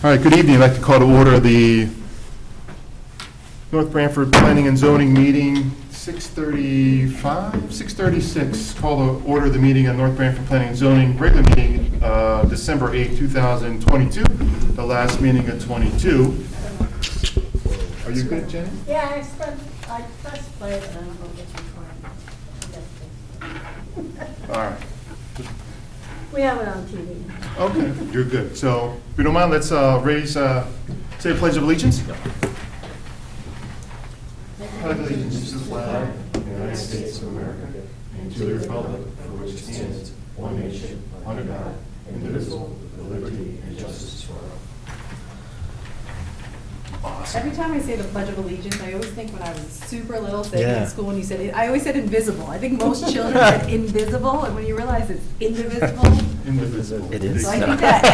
All right, good evening. I'd like to call to order the North Branford Planning and Zoning meeting, 6:35, 6:36. Call to order the meeting on North Branford Planning and Zoning, regular meeting, December 8, 2022, the last meeting of 22. Are you good, Jenny? Yeah, I pressed play, but I don't know which recording. All right. We have it on TV. Okay, you're good. So if you don't mind, let's say a pledge of allegiance. Pledge allegiance to the flag of the United States of America and to the republic for which it stands, one nation, under God, indivisible, with liberty and justice for all. Awesome. Every time I say the Pledge of Allegiance, I always think when I was super little, sitting Yeah. in school, and you said it, I always said invisible. I think most children said invisible, and when you realize it's indivisible, Indivisible. It is. so I think that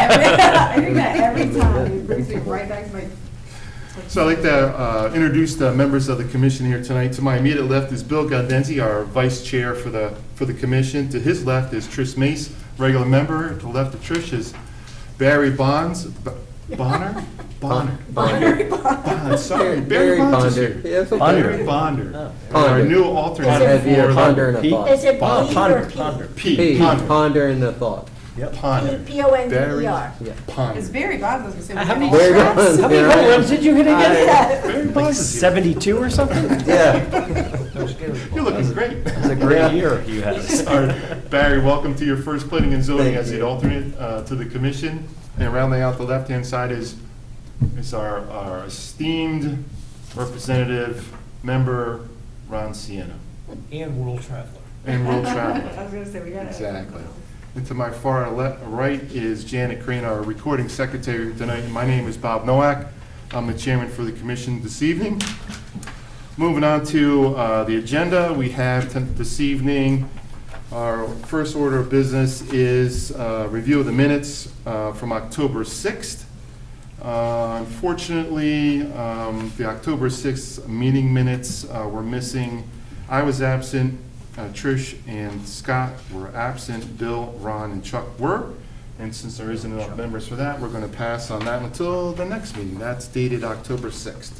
every time. It brings me right back to my. So I'd like to introduce the members of the commission here tonight. To my immediate left is Bill Gaudenzi, our vice chair for the commission. To his left is Trish Mace, regular member. To the left of Trish is Barry Bonner? Sorry, Barry Bonds is here. Yeah, it's okay. Barry Bonder. Oh. And our Ponder. new alternate That'd be a for ponder and a Pete? thought. Is it P Ponder, or P? ponder. P. P, Ponder. ponder and a thought. Ponder. P-O-N-D-E-R. Yeah. Ponder. It's very Bob was going to say. How many- Very good. How many Yeah. home runs did you hit again? Barry Like Bonds is here. 72 or something? Yeah. You're looking great. That's a great year you had. All right, Barry, welcome to your first planning and zoning Thank as the you. alternate to the commission. And rounding out the left-hand side is our esteemed representative member, Ron Sienna, And world traveler. and world I traveler. was going to say, we got it. Exactly. And to my far right is Janet Crane, our recording secretary tonight. My name is Bob Nowak. I'm the chairman for the commission this evening. Moving on to the agenda, we have this evening, our first order of business is review of the minutes from October 6th. Unfortunately, the October 6th meeting minutes were missing. I was absent, Trish and Scott were absent, Bill, Ron, and Chuck were. And since there isn't enough members for that, we're going to pass on that until the next meeting. That's dated October 6th.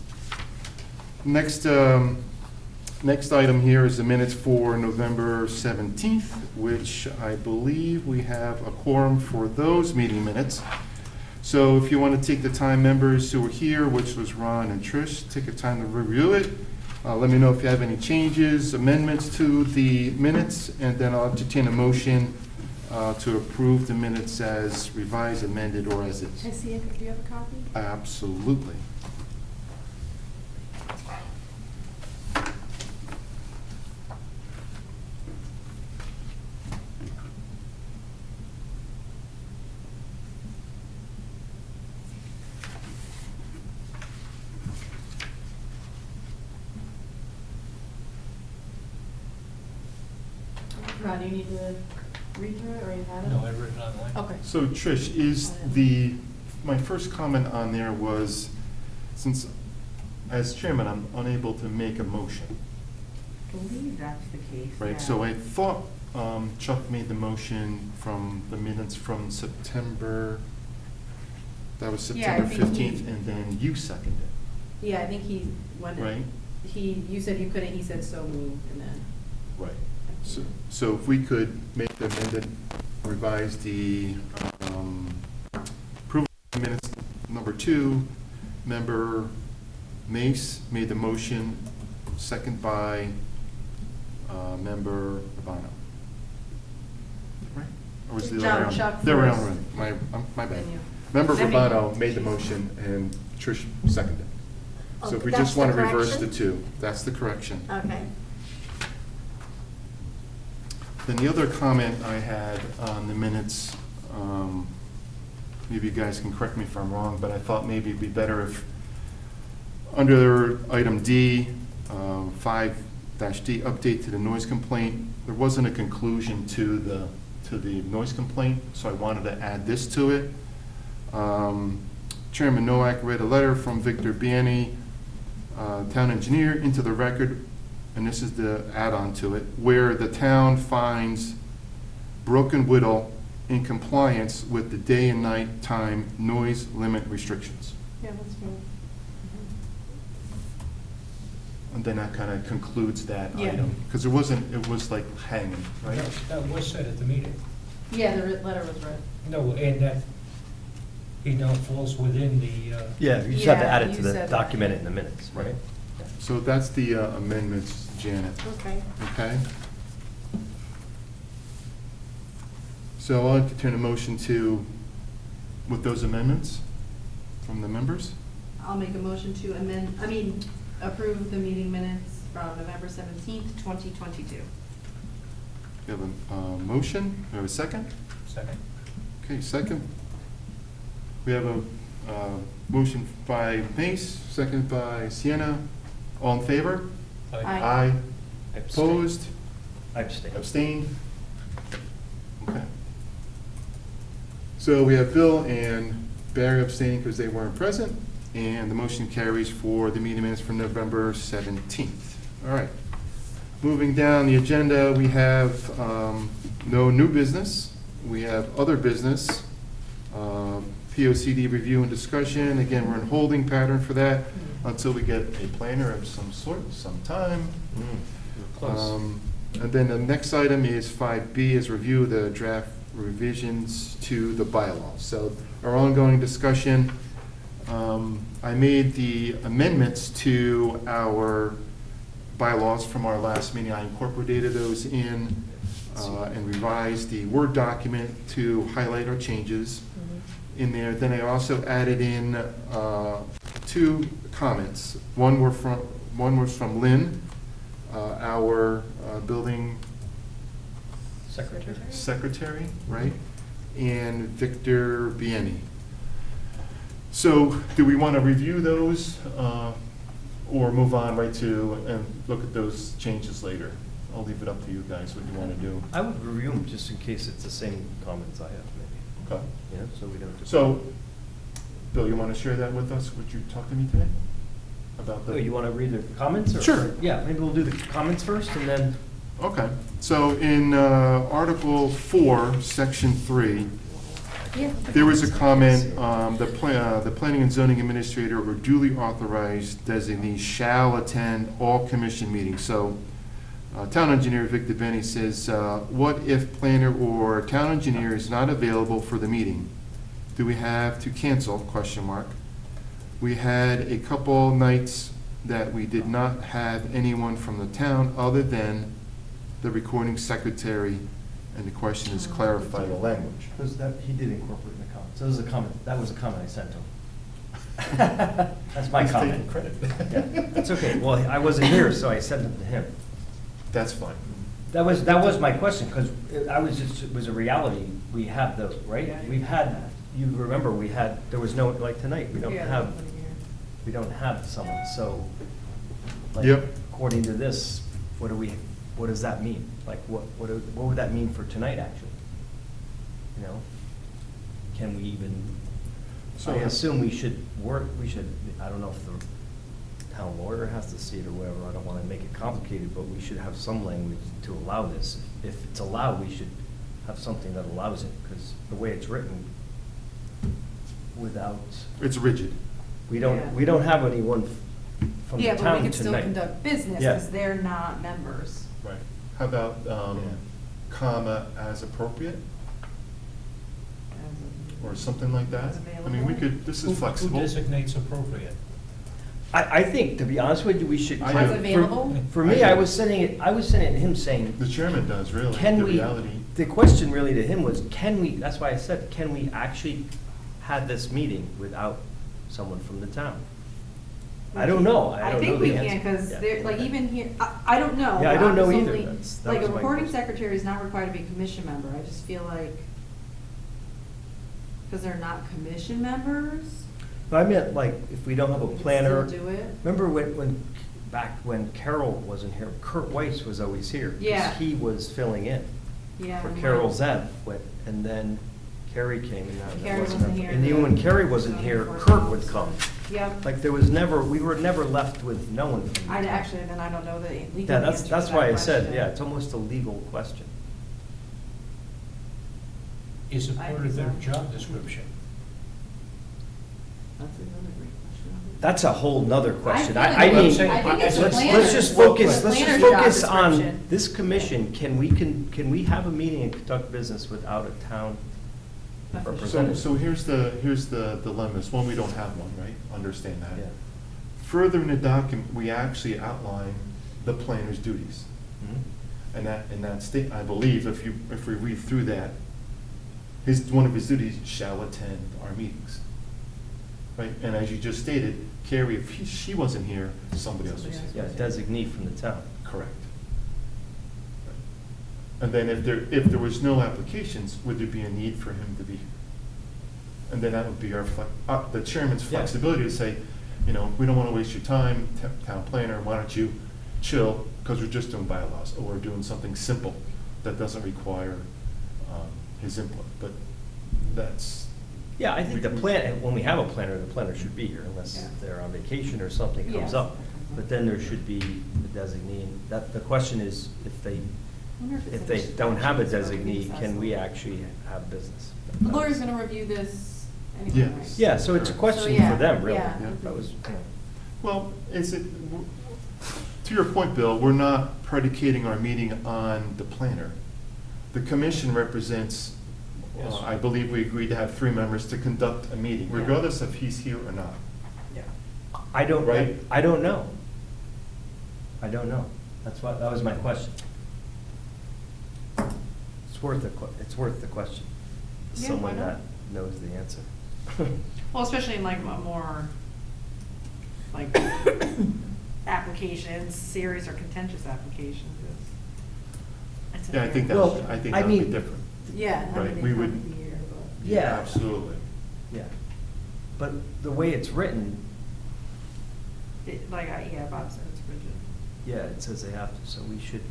Next item here is the minutes for November 17th, which I believe we have a quorum for those meeting minutes. So if you want to take the time, members who were here, which was Ron and Trish, take the time to review it. Let me know if you have any changes, amendments to the minutes, and then I'll entertain a motion to approve the minutes as revised, amended, or as is. Can I see it? Do you have a copy? Absolutely. Ron, you need to read through it, or you have it? No, I read it online. Okay. So Trish, my first comment on there was, since as chairman, I'm unable to make a motion, I believe that's the case. right? yeah. So I thought Chuck made the motion from the minutes from September, that was Yeah, I September think he- 15th, and then you seconded it, Yeah, I think he went, right? you said you couldn't, he said so moved, and then. Right. So if we could make the amended, revise the approval of minutes number 2, member Mace made the motion, second by member Urbano. Right? Or was it the other way around? Chuck The other way first. around. My bad. Then you. Member Then me. Urbano made the motion and Trish seconded. So if we That's just want to the reverse the correction? two, that's the correction. Okay. Then the other comment I had on the minutes, maybe you guys can correct me if I'm wrong, but I thought maybe it'd be better if, under item D, 5-D, update to the noise complaint, there wasn't a conclusion to the noise complaint, so I wanted to add this to it. Chairman Nowak read a letter from Victor Biani, town engineer, into the record, and this is the add-on to it, where the town finds Broken Whittle in compliance with the day and night time noise limit restrictions. Yeah, that's good. And then that kind of concludes that Yeah. item. Because it wasn't, it was like hanging, right? That was said at the meeting. Yeah, the letter was read. No, and that he now falls within the, Yeah, you just have to Yeah, add it you to the, said that. document it in the minutes, right? So that's the amendments, Janet, Okay. okay? So I'll entertain a motion to, with those amendments from the members? I'll make a motion to approve the meeting minutes from November 17th, 2022. We have a motion, we have a second? second. Okay, second. We have a motion by Mace, second by Sienna. All in favor? Aye. Aye. I abstain. Opposed? I abstain. Abstained? Okay. So we have Bill and Barry abstaining because they weren't present, and the motion carries for the meeting minutes from November 17th. All right. Moving down the agenda, we have no new business. We have other business, POCD review and discussion. Again, we're in holding pattern for that until we get a planner of some sort, sometime. Close. And then the next item is 5B, is review the draft revisions to the bylaws. So our ongoing discussion, I made the amendments to our bylaws from our last meeting. I incorporated those in and revised the Word document to highlight our changes in there. Then I also added in 2 comments. One was from Lynn, our building secretary, right? And Victor Bieni. So do we want to review those or move on right to and look at those changes later? I'll leave it up to you guys what you want to do. I would review them just in case it's the same comments I have, maybe, Okay. you know, so we don't. So, Bill, you want to share that with us, what you talked to me today? About the. Oh, you want to read the comments? Or- Sure. Yeah, maybe we'll do the comments first and then. Okay, so in Article 4, Section 3, there was a comment, the planning and zoning administrator or duly authorized designee shall attend all commission meetings. So, town engineer Victor Benny says, what if planner or town engineer is not available for the meeting? Do we have to cancel, question mark? We had a couple nights that we did not have anyone from the town other than the recording secretary, and the question is clarify the language. Because that, he did incorporate in the comments. So this is a comment, that was a comment I sent him. That's my He's taking comment. credit. Yeah, that's okay. Well, I wasn't here, so I sent it to him. That's fine. That was my question, because it was a reality. We have the, right? We've had, you remember, there was no, like tonight, we don't have someone, so. like, Yep. According to this, what does that mean? Like, what would that mean for tonight, actually? You know? Can we even, So- I assume we should, I don't know if the town lawyer has to see it or whatever, I don't wanna make it complicated, but we should have some language to allow this. If it's allowed, we should have something that allows it, because the way it's written, without, It's rigid. we don't have anyone from the Yeah, town but we could still tonight. conduct business Yeah. because they're not members. Right. How about, comma, as appropriate, or something like that? As I mean, we available. could, this Who is flexible. designates appropriate? I think, to be honest with you, we should. I As do. available? For me, I I do. was sending it to him saying, The chairman does, really, can the we, reality. the question really to him was, that's why I said, can we actually have this meeting without someone from the town? I don't know. I don't know think we the can, answer. because Yeah, they're, like, okay. even here, I don't know. Yeah, I don't know was either. only- That was Like, a my recording question. secretary is not required to be a commission member. I just feel like, because they're not commission members, But I meant, like, if we don't have a we can planner. still do it. Remember back when Carol wasn't here, Kurt Weiss was always here. 'cause Yeah. he was filling in Yeah. for and Carol like- Zev, and then Carrie came and that Carrie wasn't. wasn't here, And even when Carrie wasn't here, Kurt would come. Yep. Like, we were never left with no one. from the I town. actually, then I don't know the legal Yeah, answer that's to why that I said, question. yeah, it's almost a legal question. Is it part of their job description? That's another great question. That's a whole nother question. I I feel mean, like it's- I think it's the let's planner's- just focus, the let's just planner's job focus on description. this commission. Can we have a meeting and conduct business without a town Official. representative? So here's the dilemma, is one, we don't have one, right? Understand that. Yeah. Further in the document, we actually outline the planner's duties. Mhm. And that state, I believe, if we read through that, one of his duties shall attend our meetings. Right? And as you just stated, Carrie, if she wasn't here, somebody else was Yeah, here. designee from the town. Correct. And then if there was no applications, would there be a need for him to be here? And then that would be the chairman's Yeah. flexibility to say, you know, we don't want to waste your time, town planner, why don't you chill, because we're just doing bylaws, or we're doing something simple that doesn't require his input, but that's. Yeah, I think when we have a planner, the planner should be here unless Yeah. they're on vacation or something comes Yes. up. But then there should be a designee. The question is, if they don't have a designee, can we actually have business? The lawyer's gonna review this anyway, right? Yes. Yeah, so it's a question yeah, for them, really. yeah. That was, Well, to your point, Bill, we're not predicating our meeting on the planner. The commission represents, Yes. I believe we agreed to have 3 members to conduct a meeting, Yeah. regardless if he's here or not. Yeah. I don't, Right. I don't know. I don't know. That was my question. It's worth the question. Yeah, Someone why not? that knows the answer. Well, especially in like a more, like, applications, serious or contentious applications. it's a Yeah, I think very- Well, that would be I mean- different. Yeah, I Right, mean, we they would- come here, but. Yeah. Absolutely. Yeah. But the way it's written, Yeah, Bob said it's rigid. yeah, it says they have to, so we should,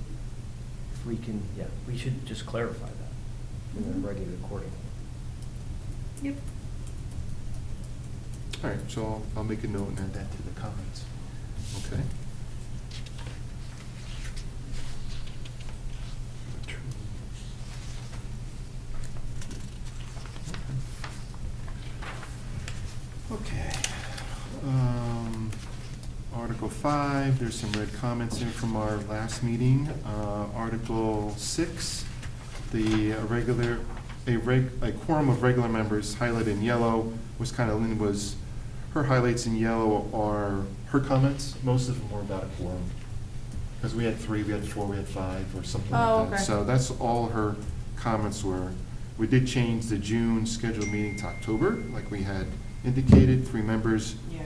if we can, yeah, we should just clarify that and then Mhm. write it accordingly. Yep. All right, so I'll make a note and add that to the comments. Okay. Okay. Article 5, there's some red comments in from our last meeting. Article 6, a quorum of regular members highlighted in yellow was her highlights in yellow are her comments. Most of them were about a quorum. Because we had 3, we had 4, we had 5, or something Oh, like that. okay. So that's all her comments were. We did change the June scheduled meeting to October, like we had indicated. 3 members Yeah.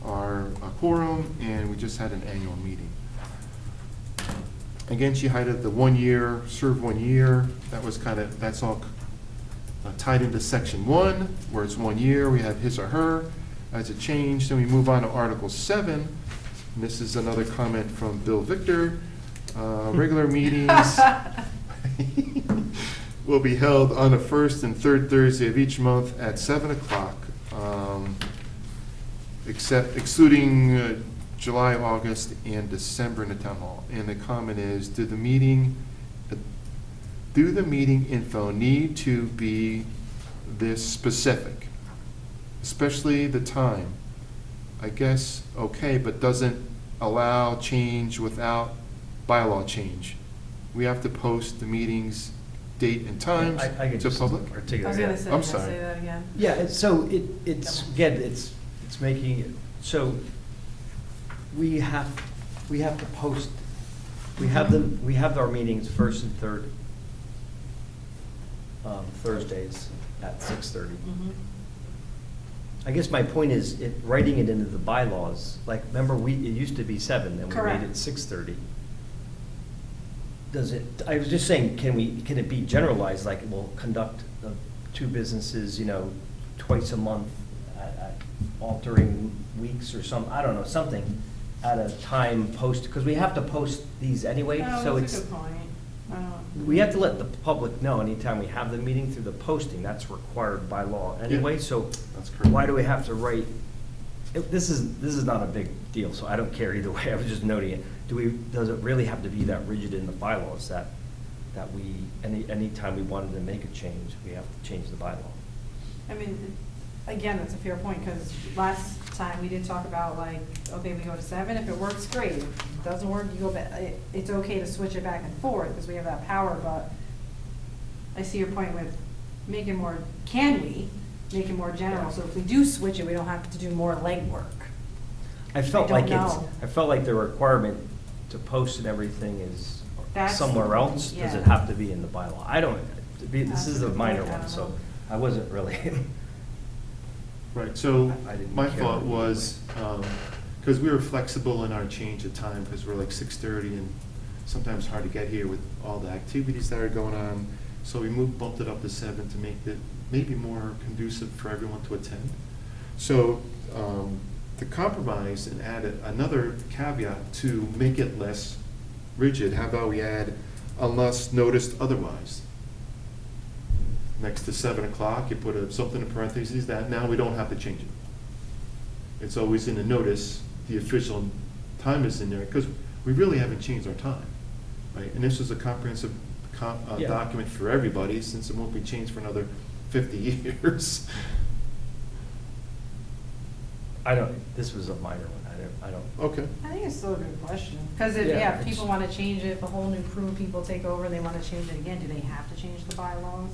are a quorum, and we just had an annual meeting. Again, she highlighted the 1 year, serve 1 year. That's all tied into section 1, where it's 1 year, we have his or her as a change. Then we move on to Article 7. And this is another comment from Bill Victor. Regular meetings will be held on the first and third Thursday of each month at 7 o'clock. Excluding July, August, and December in the town hall. And the comment is, do the meeting info need to be this specific? Especially the time. I guess, okay, but doesn't allow change without bylaw change. We have to post the meetings, date and times I could to just public. articulate I was that. gonna say, I'm say sorry. that again. Yeah, so it's, again, it's making, so we have to post, we have our meetings first and third Thursdays at 6:30. Mhm. I guess my point is, writing it into the bylaws, like, remember, it used to be 7, and we made Correct. it 6:30. I was just saying, can it be generalized, like, we'll conduct 2 businesses, twice a month at altering weeks or I don't know, something at a time post, because we have to post these anyway, so Oh, it's. that's a good point. We have to let the public know anytime we have the meeting through the posting, that's required by law anyway, so That's correct. why do we have to write? This is not a big deal, so I don't care either way, I was just noting it. Does it really have to be that rigid in the bylaws that that anytime we wanted to make a change, we have to change the bylaw. I mean, again, that's a fair point, because last time we did talk about like, okay, we go to 7, if it works, great. If it doesn't work, you go back. It's okay to switch it back and forth, because we have that power, but I see your point with making more, can we make it more general? So if we do switch it, we don't have to do more legwork. I felt I like don't it's, know. I felt like the requirement to post and everything is That's somewhere the- else. Does yeah. it have to be in the bylaw? I don't, this That's is a a good minor point, I one, don't so know. I wasn't really. Right, so I didn't my care thought either was, because we were flexible in our change of time, because we're like 6:30 and sometimes hard to get here with all the activities that are going on. So we bumped it up to 7 to make it maybe more conducive for everyone to attend. So to compromise and add another caveat to make it less rigid, how about we add unless noticed otherwise? Next to 7 o'clock, you put something in parentheses that now we don't have to change it. It's always in the notice, the official time is in there, because we really haven't changed our time, right? And this is a comprehensive Yeah. document for everybody, since it won't be changed for another 50 years. This was a minor one, I don't. Okay. I think it's still a good question, because if, Yeah, yeah, if it's- people want to change it, if a whole new crew of people take over, and they want to change it again, do they have to change the bylaws?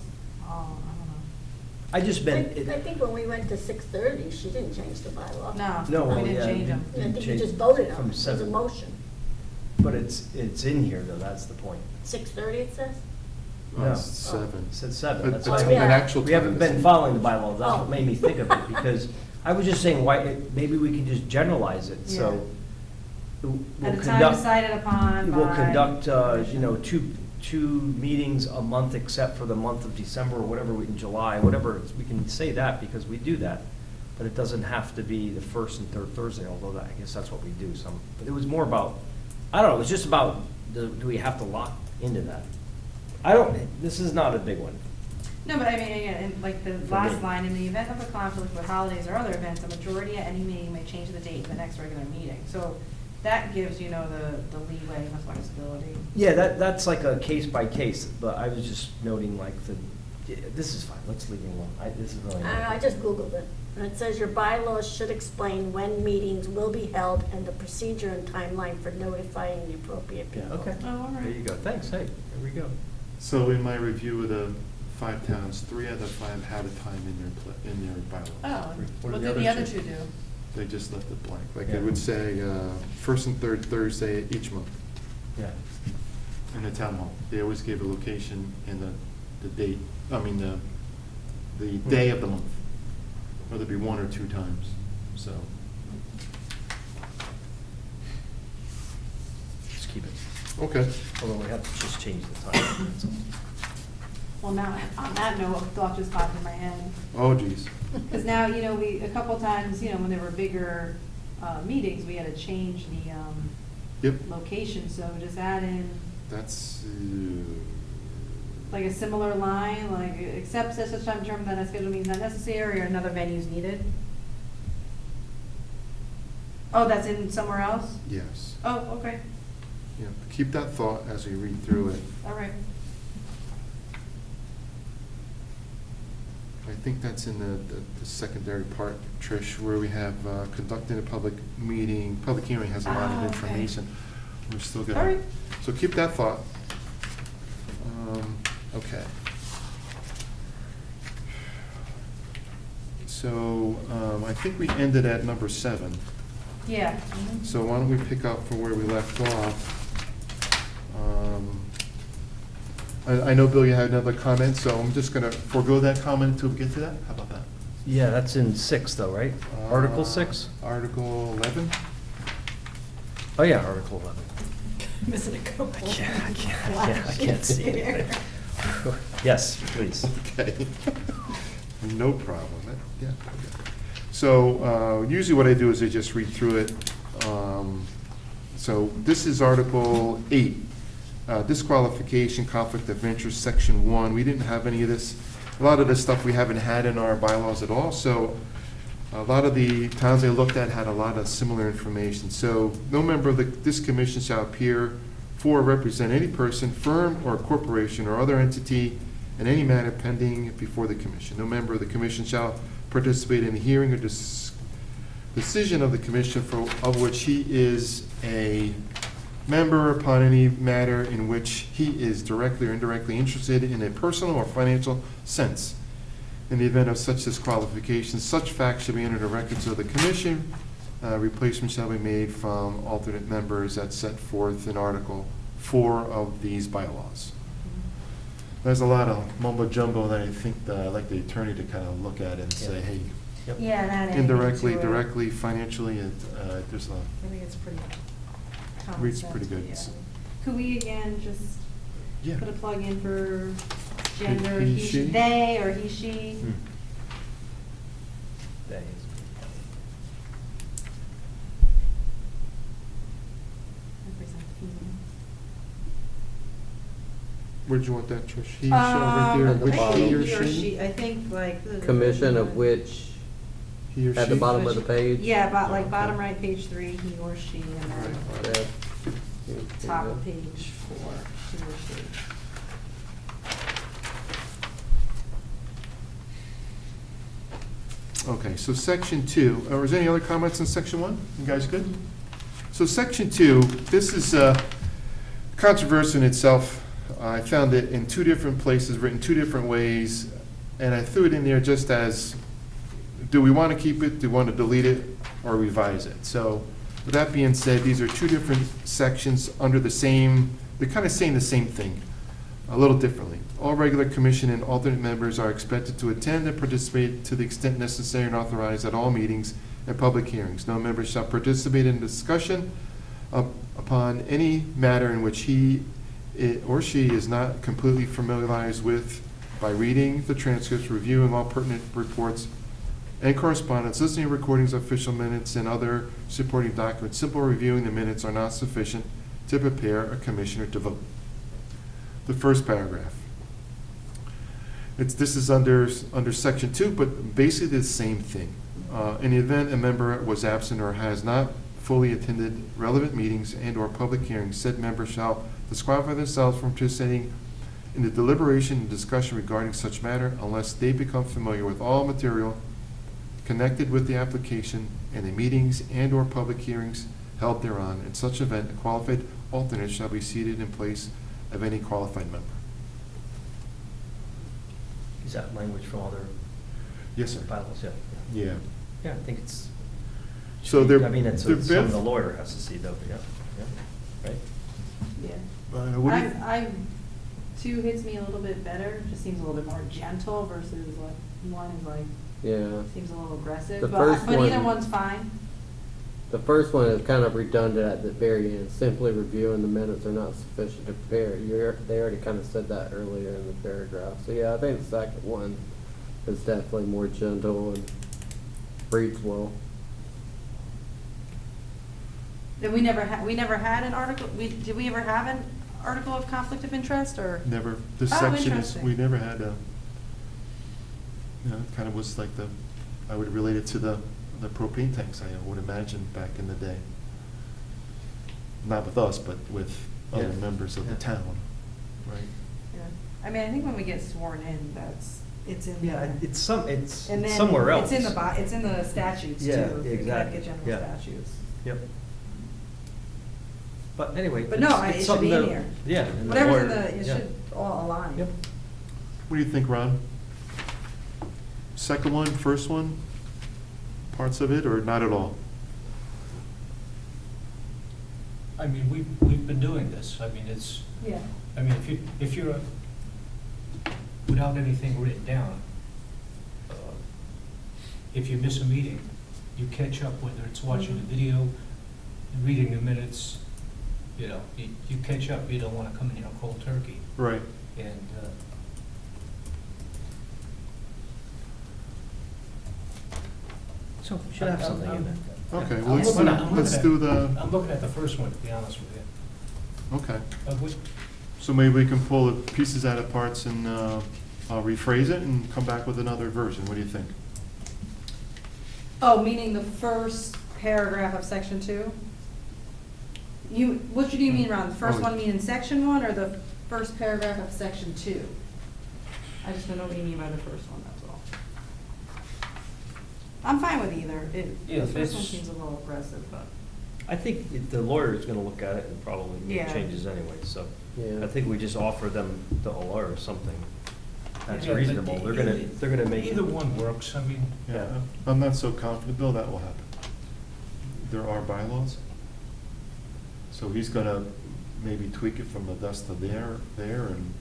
Oh, I don't I just I meant, I think when we went to 6:30, she didn't change the bylaw. know. No, No, well, we didn't yeah, change them. I think you change just voted from on it, it was a 7. motion. But it's in here, though, that's the point. 6:30 it says? No. It's 7. It said 7, But that's it's why. Oh, yeah. an actual We haven't time been is- following the bylaws, that's Oh. what made me think of it, because I was just saying, maybe we can just generalize it, so. we'll At a time conduct- decided upon We'll by conduct, commission. two meetings a month except for the month of December or whatever, in July, whatever, we can say that because we do that. But it doesn't have to be the first and third Thursday, although I guess that's what we do some. But it was more about, I don't know, it was just about, do we have to lock into that? This is not a big one. No, but I mean, again, in like the For last me. line, in the event of a conflict with holidays or other events, a majority at any meeting may change the date of the next regular meeting. So that gives, the leeway and the flexibility. Yeah, that's like a case by case, but I was just noting like this is fine, let's leave it alone. This is really. I don't know, I just Googled it, and it says your bylaws should explain when meetings will be held and the procedure and timeline for notifying the appropriate Yeah, people. okay. Oh, all right. There you go, thanks, hey, there we go. So in my review of the 5 towns, 3 out of 5 had a time in their bylaws. Oh, What what did did the the other other two? two do? They just left it blank, like Yeah. it would say, first and third Thursday each month Yeah. in the town hall. They always gave a location and the date, the day of the month, whether it be 1 or 2 times, so. Just keep it, Okay. although we have to just change the time, that's all. Well, now, on that note, a thought just popped in my head. Oh geez. Because now, a couple times, when there were bigger meetings, we had to change the Yep, location. So just add in that's, like a similar line, like except such time determined that a scheduled meeting is not necessary or another venue is needed. Oh, that's in somewhere else? yes. Oh, okay, Yeah, keep that thought as we read through it. all right. I think that's in the secondary part, Trish, where we have conducting a public hearing has a lot Ah, of okay. information. We're still gonna. All right. So keep that thought. Okay. So, I think we ended at number 7. Yeah. mhm. So why don't we pick up from where we left off? I know, Bill, you had another comment, so I'm just gonna forego that comment until we get to that. How about that? Yeah, that's in 6 though, right? Article 6? Article 11? Oh, yeah, Article 11. Missing a couple. I can't see it. Yes, please. Okay. No problem. Yeah. Okay. So usually what I do is I just read through it. So this is Article 8, disqualification, conflict of interest, Section 1. We didn't have any of this. A lot of this stuff we haven't had in our bylaws at all. So a lot of the towns I looked at had a lot of similar information. So no member of this commission shall appear for represent any person, firm, or corporation or other entity in any matter pending before the commission. No member of the commission shall participate in the hearing or decision of the commission of which he is a member upon any matter in which he is directly or indirectly interested in a personal or financial sense. In the event of such disqualification, such facts shall be entered in records of the commission. Replacement shall be made from alternate members as set forth in Article 4 of these bylaws. There's a lot of mumbo jumbo that I think I'd like the attorney to kind of look at and say, Yeah. hey, Yep. Yeah, that. indirectly, directly, financially, there's a, I think it's pretty common Reads sense, pretty but good. yeah. Could we again just yeah. put a plug in for gender, He, he, she? they, or he, she? Hmm. That is. Represent female. Where'd you want that, Trish? He, shall, right there, At the which bottom. he or He or she? she, I think like. Commission of which, He or she? at the bottom of the page. Yeah, about like Okay. bottom right, page 3, he or she, and then Right. Yeah. top of page 4, he or she. Okay, so section 2, or is there any other comments in section 1? You guys good? So section 2, this is controversial in itself. I found it in 2 different places, written 2 different ways, and I threw it in there just as, do we want to keep it, do we want to delete it, or revise it? So with that being said, these are 2 different sections under the same, they're kind of saying the same thing, a little differently. All regular commission and alternate members are expected to attend and participate to the extent necessary and authorized at all meetings and public hearings. No member shall participate in discussion upon any matter in which he or she is not completely familiarized with by reading the transcripts, reviewing all pertinent reports and correspondence, listening to recordings of official minutes and other supporting documents. Simple reviewing the minutes are not sufficient to prepare a commissioner to vote. The first paragraph. This is under section 2, but basically the same thing. In the event a member was absent or has not fully attended relevant meetings and/or public hearings, said member shall disqualify themselves from participating in the deliberation and discussion regarding such matter unless they become familiar with all material connected with the application and the meetings and/or public hearings held thereon. In such event, a qualified alternate shall be seated in place of any qualified member. Is that language from other Yes, sir. bylaws? Yeah. Yeah. Yeah, I think it's. So they're. I mean, it's they're something both- the lawyer has to see though, yeah, right? Yeah. What do you- I, 2 hits me a little bit better, just seems a little bit more gentle versus like, 1 is like, Yeah. seems a little aggressive, The but first either one- one's fine. The first one is kind of redundant at the very end. Simply reviewing the minutes are not sufficient to prepare. They already kind of said that earlier in the paragraph. So yeah, I think the second one is definitely more gentle and reads well. Then we never had an article, did we ever have an article of conflict of interest, or? Never, this Oh, section is, interesting. we never had a, you know, kind of was like I would relate it to the propane tanks, I would imagine, back in the day. Not with us, but with other Yeah. members of the Yeah. town, right? Yeah. I mean, I think when we get sworn in, it's in Yeah, there. it's And then somewhere else. It's in the statutes too. Yeah, the exactly. Connecticut General Yeah. Statutes. Yep. But anyway. But no, it's it should something be in that- here. Yeah. and the Whatever's in lawyer- the, it yeah. should all align. Yep. What do you think, Ron? Second one, first one, parts of it, or not at all? I mean, we've been doing this. I mean, Yeah. I mean, if you're, without anything written down, if you miss a meeting, you catch up, whether it's watching the Mhm. video, reading the minutes, you know, you catch up, you don't want to come in here cold turkey. Right. And, So we should have something in there. Okay, I'm well, let's looking do, at- I'm let's looking do at- the, I'm looking at the first one, to be honest with you. okay. What- So maybe we can pull the pieces out of parts and rephrase it and come back with another version. What do you think? Oh, meaning the first paragraph of section 2? What do you mean, Ron? The first Oh. one mean in section one or the first paragraph of section two? I just don't know what you mean by the first one, that's all. I'm fine with either. Yeah, The first one it's- seems a little aggressive, but. I think the lawyer is gonna look at it and probably make Yeah. changes anyway, so. Yeah. I think we just offer them the lawyer something that's Yeah, but reasonable. They're gonna make. Either one works, I mean. Yeah, I'm not so confident, Bill, that will happen. There are bylaws. So he's gonna maybe tweak it from the dust to there, and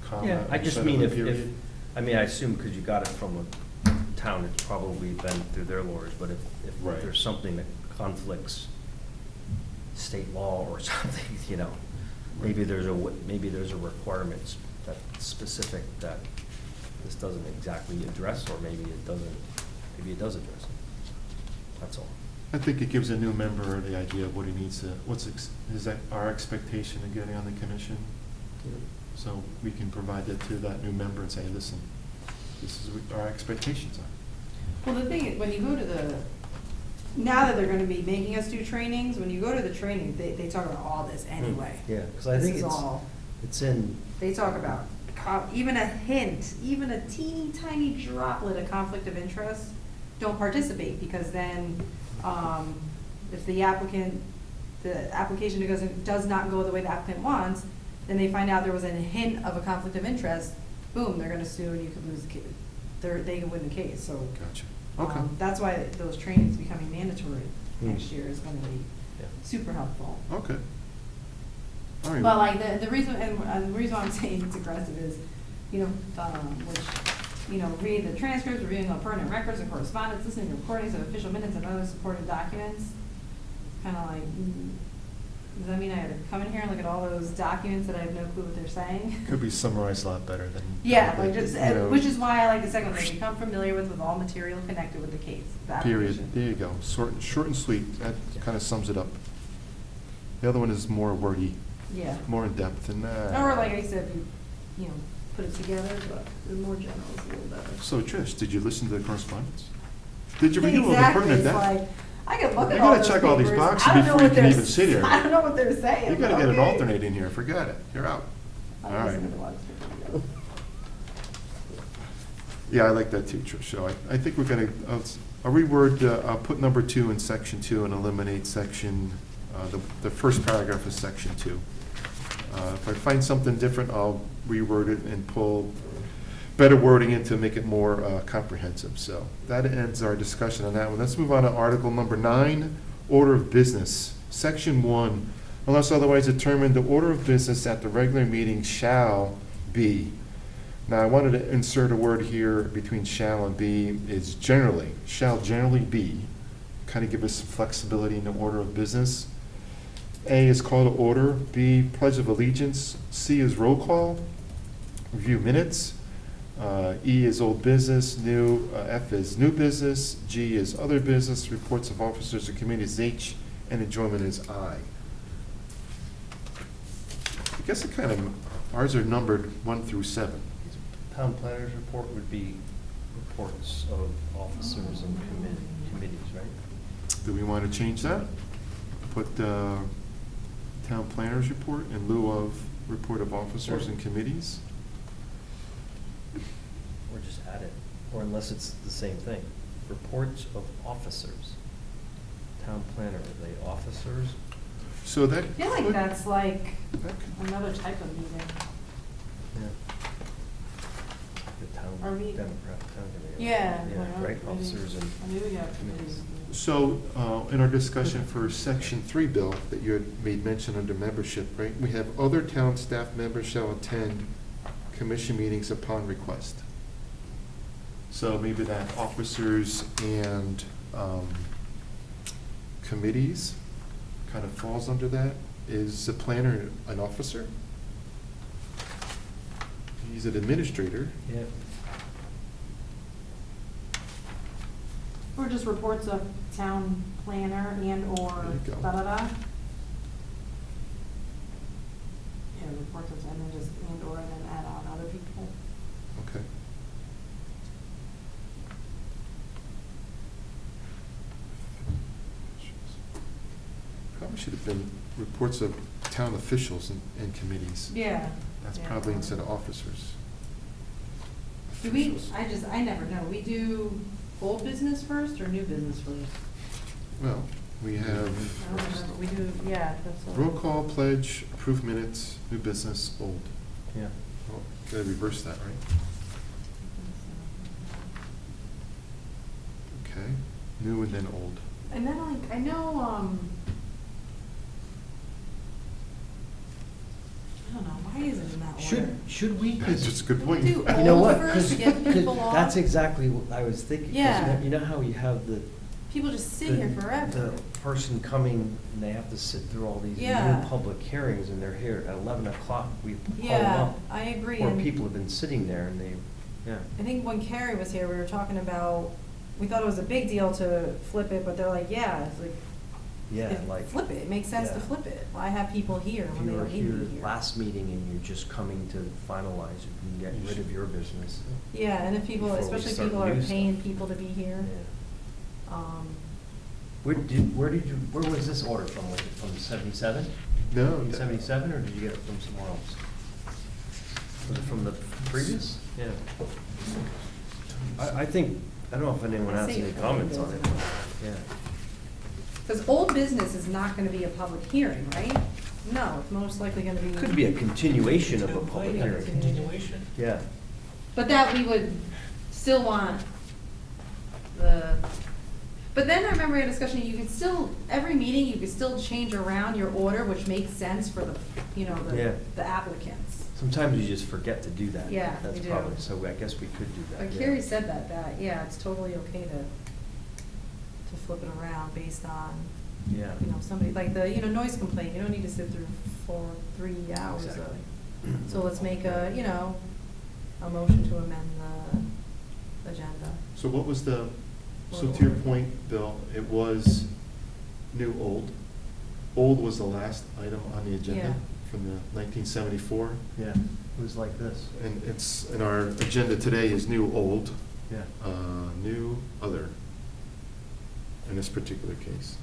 comma. Yeah, I just instead of mean a if, period. I mean, I assume because you got it from a town, it's probably been through their lawyers, but if Right. there's something that conflicts state law or something, you know, maybe there's a requirement that's specific that this doesn't exactly address, or maybe it does address it. That's all. I think it gives a new member the idea of what he needs to, is that our expectation of getting on the commission? So we can provide that to that new member and say, listen, this is what our expectations are. Well, the thing is, when you go to now that they're gonna be making us do trainings, when you go to the training, they talk about all this anyway. Yeah, because I This think is all. it's in, They talk about even a hint, even a teeny tiny droplet of conflict of interest, don't participate, because then, if the application does not go the way the applicant wants, then they find out there was a hint of a conflict of interest, boom, they're gonna sue and you could lose the case. They can win the case, so. Gotcha. Okay. That's why those trainings becoming mandatory Hmm. next year is gonna be Yeah. super helpful. Okay. All right. But like, the reason, and the reason why I'm saying it's aggressive is, read the transcripts, reviewing all pertinent records and correspondence, listening to recordings of official minutes and other supporting documents. Kinda like, does that mean I gotta come in here and look at all those documents that I have no clue what they're saying? Could be summarized a lot better than. Yeah, like just, you know, which is why I like the second one, become familiar with all material connected with the case. the Period. application. There you go. Short and sweet. That kind of sums it up. The other one is more wordy, Yeah. more in depth, and. Or like I said, you know, put it together, but the more general is a little better. So Trish, did you listen to the correspondence? Did you review all the Exactly, pertinent it's data? like, I could look You at all gotta those check all these papers, boxes I don't know before you what can they're even sit here. I don't know what they're saying. You gotta get an Okay. alternate in here. Forget it. You're out. I All right. listen to the ones that we go. Yeah, I like that too, Trish. So I think we're gonna, I'll reword, I'll put number 2 in section 2 and eliminate section, the first paragraph of section 2. If I find something different, I'll reword it and pull better wording in to make it more comprehensive. So that ends our discussion on that one. Let's move on to article number 9, order of business. Section 1, unless otherwise determined, the order of business at the regular meeting shall be. Now, I wanted to insert a word here between shall and be, is generally, shall generally be, kind of give us some flexibility in the order of business. A is call to order, B, pledge of allegiance, C is roll call, review minutes, E is old business, F is new business, G is other business, reports of officers or committees, H, and adjournment is I. I guess it kind of, ours are numbered 1 through 7. Town planner's report would be reports of officers and committees, right? Do we want to change that? Put town planner's report in lieu of report of officers and committees? Or just add it, or unless it's the same thing. Reports of officers. Town planner, are they officers? So that. I feel like could- that's like that could- another type of meeting. Yeah. The town, Are we- Democrat, town committee. Yeah. Yeah, like, right, maybe- officers and. Maybe we have committees. So, in our discussion for section 3, Bill, that you had made mention under membership, right? We have other town staff members shall attend commission meetings upon request. So maybe that officers and committees kind of falls under that. Is the planner an officer? He's an administrator. Yeah. Or just reports of town planner and/or There you go. da-da-da. Yeah, reports of, and then just and/or, and then add on other people. Okay. Probably should have been reports of town officials and committees. Yeah. That's Yeah. probably instead of officers. Do we, Officials. I never know, we do old business first or new business first? Well, we I don't have remember, we do, yeah, that's all. roll call, pledge, approved minutes, new business, old. Yeah. Oh, gotta reverse that, right? Okay, new and then old. And then I know, I don't know, why is it in that order? Should we? That's just a good point. We do You know old what? first to get people off. That's exactly what I was thinking. 'cause Yeah. You know how you have the. People just sit here the- forever. The person coming, and they have to sit through all these Yeah. new public hearings, and they're here at 11 o'clock, we call them Yeah, up. I agree. Or and people have been sitting there and they, yeah. I think when Carrie was here, we were talking about, we thought it was a big deal to flip it, but they're like, yeah, it's like, Yeah, it- like. flip it, it makes sense to yeah. flip it. Why have people here If when you they were don't need to here be here? last meeting and you're just coming to finalize, you can get rid of your business. Yeah, and if people, Before we especially start people are new paying stuff. people to be here, Yeah. um, Where was this order from? Was it from 77? No. 77, or did you get it from somewhere else? Was it from the previous? Yeah. I think, I don't know if anyone I has see any it. comments on it. Yeah. because old business is not gonna be a public hearing, right? No, it's most likely gonna be. Could be a continuation of a public Yeah, hearing. Continuation. Yeah. But that we would still want the, but then I remember a discussion, you could still, every meeting, you could still change around your order, which makes sense for the, you know, Yeah. the applicants. Sometimes you just forget to do that. Yeah, That's we do. probably, so I guess we could do that. But yeah. Carrie said that, yeah, it's totally okay to flip it around based on, Yeah. you know, somebody, like the, you know, noise complaint, you don't need to sit through 3 hours of. Exactly. So let's make a, you know, a motion to amend the agenda. So what was the, so to your point, Bill, it was new, old. Old was the last item on the Yeah. agenda from the 1974. Yeah, it was like this. And it's, and our agenda today is new, old, Yeah. new, other, in this particular case.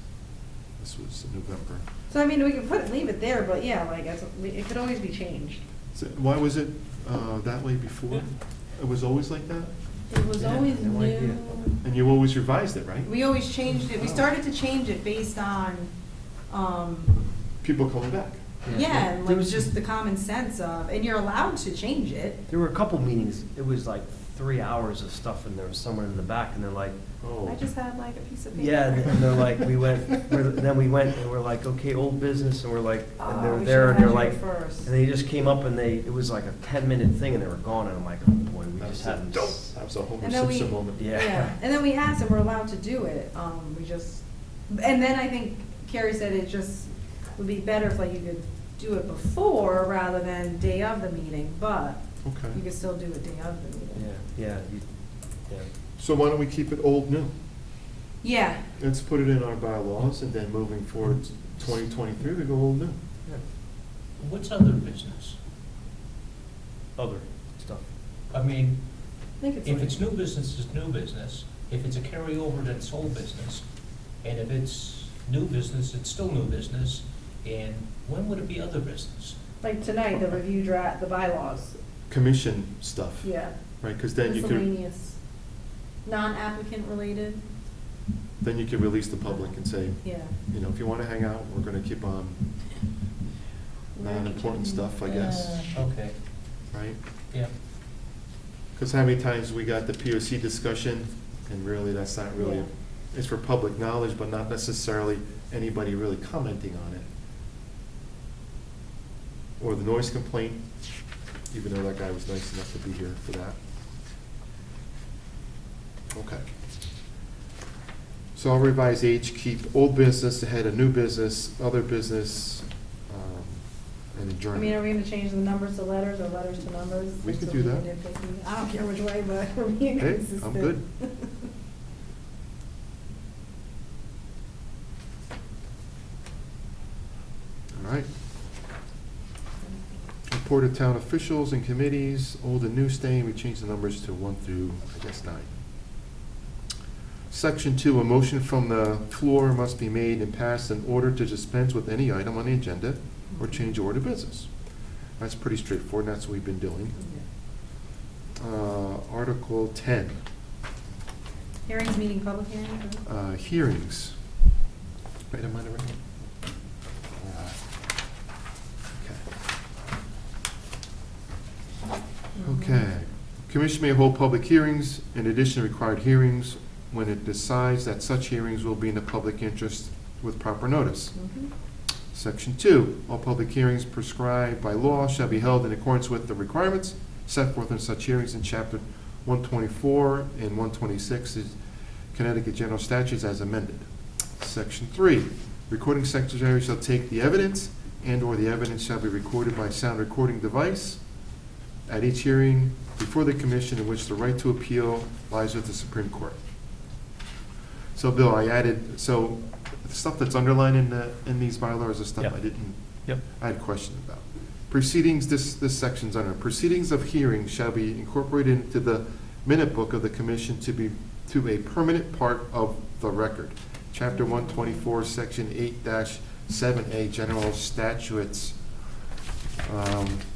This was November. So I mean, we could leave it there, but yeah, like, it could always be changed. Why was it that way before? Yeah. It was always like that? It was Yeah, always no idea. new. And you always revised it, right? We always changed it, we started to change it based on, People coming back. yeah, and There like was just the common sense of, and you're allowed to change it. There were a couple meetings, it was like 3 hours of stuff, and there was someone in the back, and they're like, Oh. I just had like a piece of paper. yeah, and they're like, then we went, and we're like, okay, old business, and we're like, and Oh, they're we there, and should've they're had you like, first. and they just came up, and it was like a 10-minute thing, and they were gone, and I'm like, oh boy, we just had them. That was a Homer And then we- Simpson moment. Yeah. And then we asked, and we're allowed to do it, we just, and then I think Carrie said it just would be better if like you could do it before rather than day of the meeting, but Okay. you could still do it day of the meeting. Yeah. So why don't we keep it old, new? Yeah, Let's put it in our bylaws, and then moving forward, 2023, we go old, new. What's other business? Other stuff. I mean, I think it's. if like- it's new business, it's new business. If it's a carryover, then it's old business. And if it's new business, it's still new business. And when would it be other business? Like tonight, the review draft, the bylaws, Commission stuff. yeah. Right, because then you could, Miscellaneous, non-applicant related, then you could release the public and say, yeah. you know, if you want to hang out, we're going to keep on non-important stuff, I guess, Okay, right? yeah. Because how many times we got the POC discussion, and really, that's not really, Yeah. it's for public knowledge, but not necessarily anybody really commenting on it. Or the noise complaint, even though that guy was nice enough to be here for that. Okay. So I'll revise H, keep old business ahead of new business, other business, and I adjournment. mean, are we gonna change the numbers to letters or letters to numbers? We Just could so do can that. nitpicky? I don't care which way, but for me, Hey, consistent. I'm good. All right. Report of town officials and committees, old and new staying, we changed the numbers to 1 through, I guess, 9. Section 2, a motion from the floor must be made and passed in order to dispense with any item on the agenda or change order of business. That's pretty straightforward, and that's what we've been doing. Article 10, Hearings, meeting, public hearing? hearings. Wait, am I right? Okay. Commission may hold public hearings in addition to required hearings when it decides that such hearings will be in the public interest with proper notice. Mhm. Section 2, all public hearings prescribed by law shall be held in accordance with the requirements set forth in such hearings in Chapter 124 and 126 is Connecticut General Statutes as amended. Section 3, recording secretary shall take the evidence and/or the evidence shall be recorded by sound recording device at each hearing before the commission in which the right to appeal lies with the Supreme Court. So, Bill, I added, so the stuff that's underlined in these bylaws is stuff Yep. I didn't, Yep. I had questions about. Proceedings, this section's under, proceedings of hearings shall be incorporated into the minute book of the commission to a permanent part of the record. Chapter 124, Section 8-7A, General Statutes.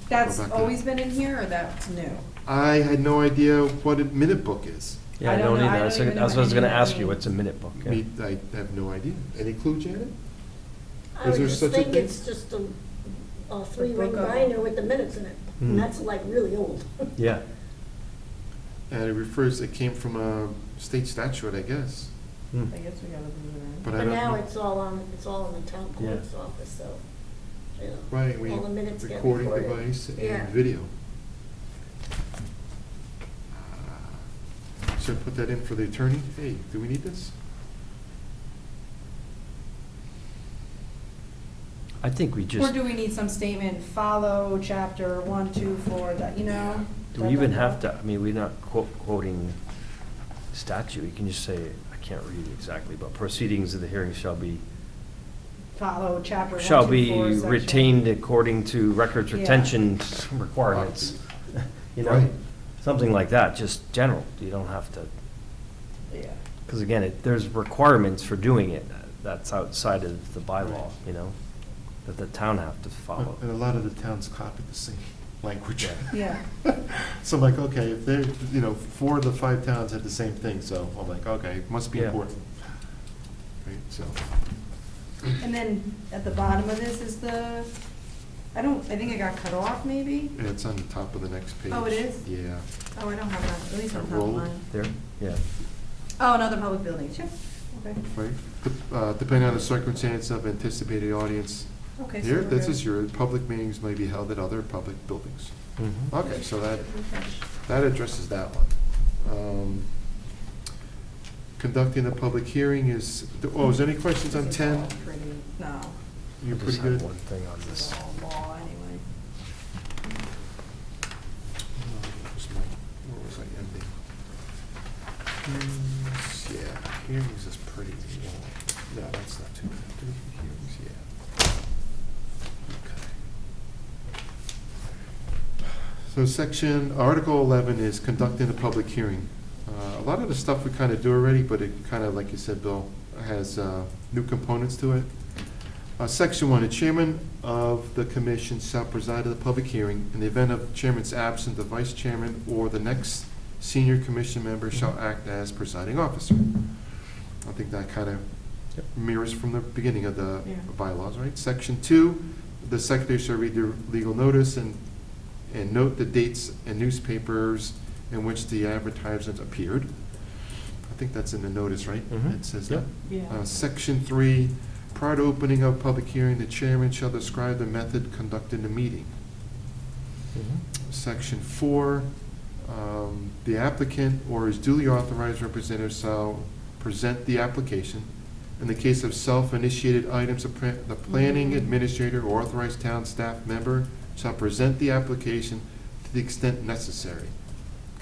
That's Go back to- always been in here, or that's new? I had no idea what a minute book is. Yeah, I I don't don't know- I either. don't That's even know what I what was gonna any of ask that you, means. what's a minute book? Yeah. I have no idea. Any clue, Janet? I Is there would just such a think thing? it's just a three-ring book of- binder with the minutes in it, Hmm. and that's like really old. Yeah, And it came from a state statute, I guess. Hmm. I guess we gotta move it around. But I But don't now know. it's all in the town clerk's office, so, you know. Right, we, All the minutes get recording recorded. device Yeah. and video. Should I put that in for the attorney? Hey, do we need this? I think we Or just, do we need some statement, follow chapter 1, 2, 4, that, you know? do we even have to, I mean, we're not quoting statute, you can just say, I can't read it exactly, but proceedings of the hearing shall be, Follow chapter 1, 2, 4, shall be section. retained according to records Yeah. retention requirements. You know, Right. something like that, just general, you don't have to, Yeah. because again, there's requirements for doing it, that's outside of the bylaw, you know, that the town have to follow. And a lot of the towns copied the same language. Yeah. So I'm like, okay, if they're, 4 of the 5 towns had the same thing, so I'm like, okay, it must be Yeah. important. Right, so, And then at the bottom of this is I think it got cut off, maybe? and it's on the top of the next page. Oh, it is? Yeah. Oh, I don't have that, at least on That top of roll? mine. There, yeah. Oh, another public buildings, yep, okay. Right, depending on the circumstance of anticipated audience. Okay, so Here, we're this good. is your public meetings may be held at other public buildings. Mhm. Okay, so that Okay. addresses that one. Conducting a public hearing is there any questions on This is 10? all pretty- No, You're I pretty just have good? one thing on this this. is all law anyway. Where was I ending? Hearings, yeah, hearings is pretty long. No, that's not too bad. Hearings, yeah. Okay. So Article 11 is conducting a public hearing. A lot of the stuff we kind of do already, but it kind of, like you said, Bill, has new components to it. Section 1, the chairman of the commission shall preside at the public hearing. In the event of chairman's absent, the vice chairman or the next senior commission member shall act as presiding officer. I think that kind of Yep. mirrors from the beginning of the Yeah. bylaws, right? Section 2, the secretary shall read the legal notice and note the dates and newspapers in which the advertisement appeared. I think that's in the notice, right? Mhm. It says that. Yep. Yeah. Section 3, prior to opening of public hearing, the chairman shall describe the method conducted in the meeting. Mhm. Section 4, the applicant or his duly authorized representative shall present the application. In the case of self-initiated items, the planning Mhm. administrator or authorized town staff member shall present the application to the extent necessary.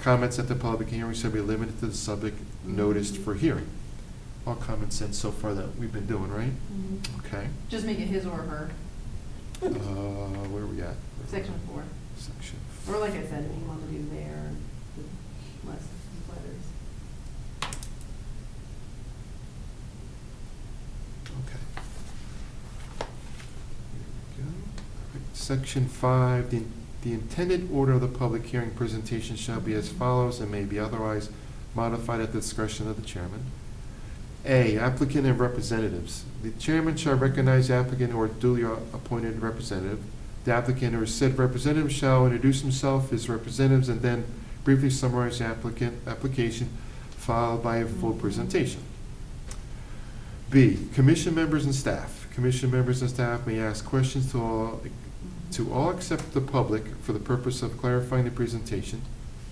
Comments at the public hearing shall be limited to the subject noticed for hearing. All common sense so far that we've been doing, right? Mhm. Okay. Just make it his or her, Where are we at? section 4. Section. Or like I said, if you want to do there, with less letters. Section 5, the intended order of the public hearing presentation shall be as follows and may be otherwise modified at the discretion of the chairman. A, applicant and representatives. The chairman shall recognize the applicant or duly appointed representative. The applicant or said representative shall introduce himself, his representatives, and then briefly summarize the application, followed by a full presentation. B, commission members and staff. Commission members and staff may ask questions to all except the public for the purpose of clarifying the presentation.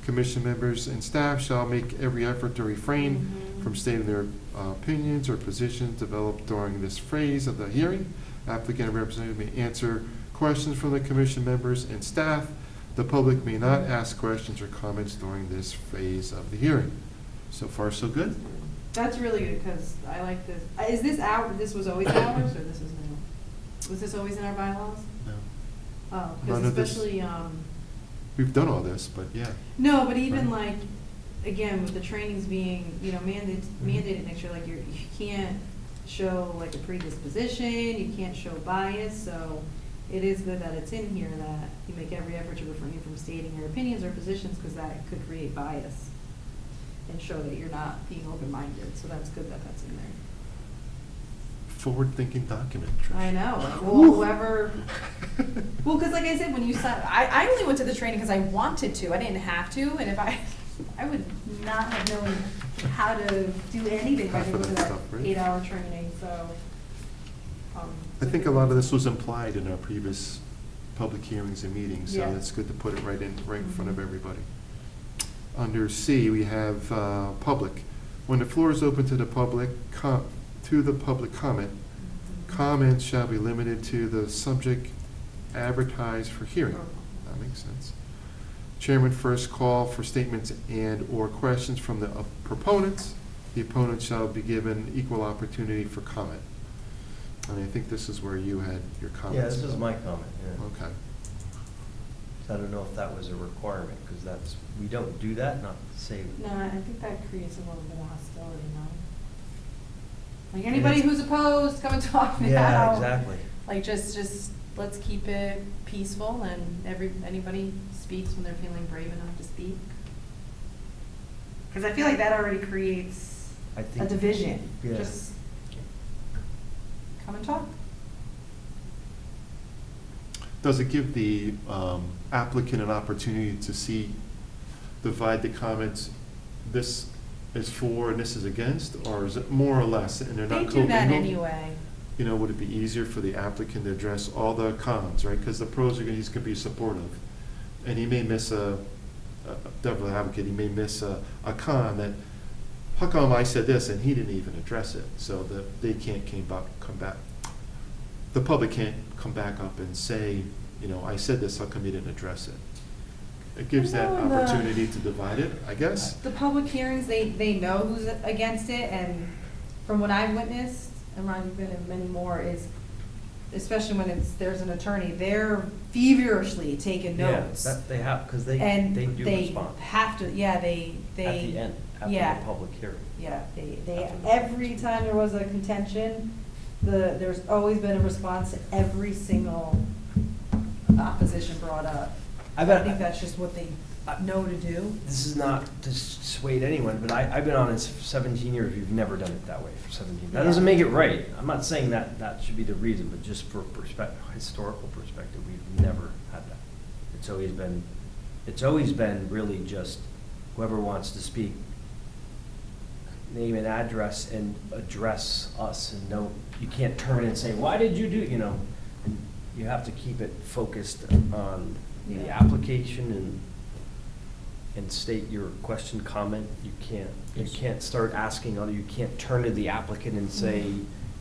Commission members and staff shall make every effort to refrain from stating their opinions or positions developed during this phase of the hearing. Applicant and representative may answer questions from the commission members and staff. The public may not ask questions or comments during this phase of the hearing. So far, so good? That's really good, because I like this. Is this was always ours, or this is new? Was this always in our bylaws? No. Oh, None because of this- especially, We've done all this, but yeah. no, but even Right. like, again, with the trainings being, mandated next year, like you can't show like a predisposition, you can't show bias, so it is good that it's in here that you make every effort to refrain from stating your opinions or positions, because that could create bias and show that you're not being open-minded, so that's good that that's in there. Forward-thinking document, Trish. I know, like, well, whoever, well, because like I said, when you said, I only went to the training because I wanted to, I didn't have to, and if I would not have known how to do anything if I didn't go to Half of that that stuff, right? 8-hour training, so. I think a lot of this was implied in our previous public hearings and meetings, so Yeah. it's good to put it right in front of Mhm. everybody. Under C, we have public. When the floor is open to the public, comment, comments shall be limited to the subject advertised for hearing. That makes sense. Chairman first call for statements and/or questions from the proponents. The opponent shall be given equal opportunity for comment. And I think this is where you had your comments. Yeah, this is my comment, yeah. Okay. I don't know if that was a requirement, because that's, we don't do that, not to say. No, I think that creates a little bit of hostility, no? Like, anybody who's opposed, come and talk now. Yeah, exactly. Like, just, let's keep it peaceful, and anybody speaks when they're feeling brave enough to speak. Because I feel like that already creates I a think. division. Yeah. Just come and talk. Does it give the applicant an opportunity to divide the comments, this is for and this is against, or is it more or less, and they're They not do that co-mingled? anyway. You know, would it be easier for the applicant to address all the cons, right? Because the pros are, he's gonna be supportive, and he may miss devil advocate, he may miss a con that, how come I said this and he didn't even address it? So that they can't come back. The public can't come back up and say, you know, I said this, how come you didn't address it? It gives that I know in the- opportunity to divide it, I guess. The public hearings, they know who's against it, and from what I've witnessed, and Ron, you've been in many more, is, especially when there's an attorney, they're feverishly taking notes. Yeah, that they have, because they And do they respond. have to, yeah, they. At the end, after yeah. the public hearing. Yeah, they, Absolutely. every time there was a contention, there's always been a response to every single opposition brought up. I I bet- think that's just what they know to do. This is not to dissuade anyone, but I've been on this for 17 years, we've never done it that way for 17. That Yeah. doesn't make it right. I'm not saying that that should be the reason, but just for historical perspective, we've never had that. It's always been really just whoever wants to speak, name and address and address us, and no, you can't turn and say, why did you do, you know? And you have to keep it focused on the Yeah. application and state your question, comment. You Yes. can't start asking you can't turn to the applicant and say,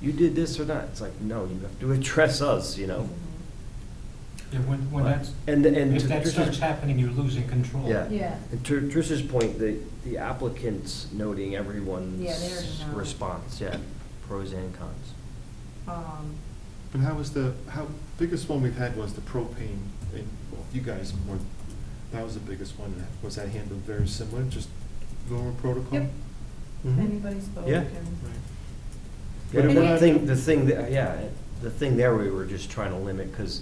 you did this or that. It's like, no, you have to address us, you know? Yeah, when that's, And if to that Trish's- starts happening, you're losing control. Yeah. Yeah. And to Trish's point, the applicant's noting everyone's Yeah, they already know. response, yeah, pros and cons. And how biggest one we've had was the propane, and well, you guys were, that was the biggest one. Was that handled very similar, just normal protocol? Yep. Mhm. Anybody spoke Yeah. and. Yeah, But the what I- thing there, we were just trying to limit, because